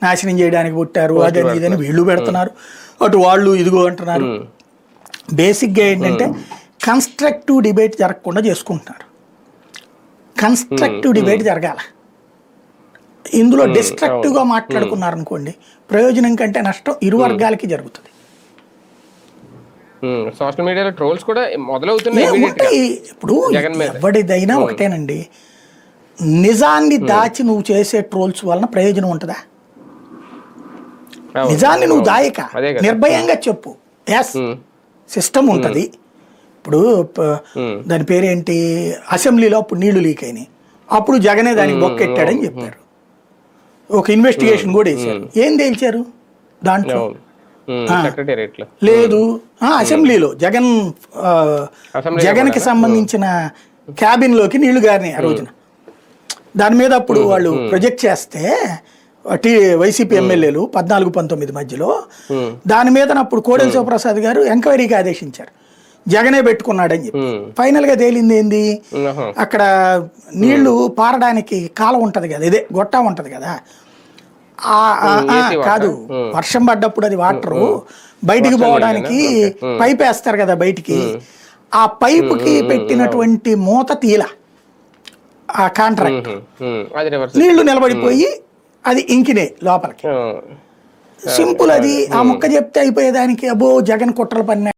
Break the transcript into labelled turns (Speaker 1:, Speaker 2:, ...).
Speaker 1: నాశనం చేయడానికి పుట్టారు అదని ఇదని వీళ్ళు పెడుతున్నారు, అటు వాళ్ళు ఇదిగో అంటున్నారు. బేసిక్గా ఏంటంటే కన్స్ట్రక్టివ్ డిబేట్ జరగకుండా చేసుకుంటున్నారు. కన్స్ట్రక్టివ్ డిబేట్ జరగాల. ఇందులో డిస్ట్రక్టివ్గా మాట్లాడుకున్నారనుకోండి ప్రయోజనం కంటే నష్టం ఇరు వర్గాలకి జరుగుతుంది.
Speaker 2: సోషల్ మీడియాలో ట్రోల్స్ కూడా మొదలవుతున్నాయి.
Speaker 1: ఇప్పుడు ఎవరిదైనా ఒకటేనండి, నిజాన్ని దాచి నువ్వు చేసే ట్రోల్స్ వలన ప్రయోజనం ఉంటుందా? నిజాన్ని నువ్వు దాయక నిర్భయంగా చెప్పు, ఎస్ సిస్టమ్ ఉంటుంది. ఇప్పుడు దాని పేరేంటి, అసెంబ్లీలో అప్పుడు నీళ్లు లీక్ అయినాయి, అప్పుడు జగనే దానికి బొక్కెట్టాడని చెప్పారు, ఒక ఇన్వెస్టిగేషన్ కూడా వేశారు. ఏం తేల్చారు దాంట్లో? లేదు, అసెంబ్లీలో జగన్కి సంబంధించిన క్యాబిన్ లోకి నీళ్లు గారినాయి ఆ రోజున. దాని మీద అప్పుడు వాళ్ళు ప్రొజెక్ట్ చేస్తే వైసీపీ ఎమ్మెల్యేలు 14-19 మధ్యలో దాని మీద అప్పుడు కోడెల శివప్రసాద్ గారు ఎంక్వైరీకి ఆదేశించారు, జగనే పెట్టుకున్నాడని చెప్పి. ఫైనల్ గా తేలింది ఏంది, అక్కడ నీళ్లు పారడానికి కాలం ఉంటది కదా, ఇదే గొట్టా ఉంటది కదా, కాదు వర్షం పడ్డప్పుడు అది వాటరు బయటికి పోవడానికి పైప్ వేస్తారు కదా బయటికి, ఆ పైపుకి పెట్టినటువంటి మూత తీల ఆ కాంట్రాక్ట్, నీళ్లు నిలబడిపోయి అది ఇంకినే లోపలికి. సింపుల్ అది. ఆ ముక్క చెప్తే అయిపోయేదానికి అబ్బో జగన్ కుట్రలు పన్నా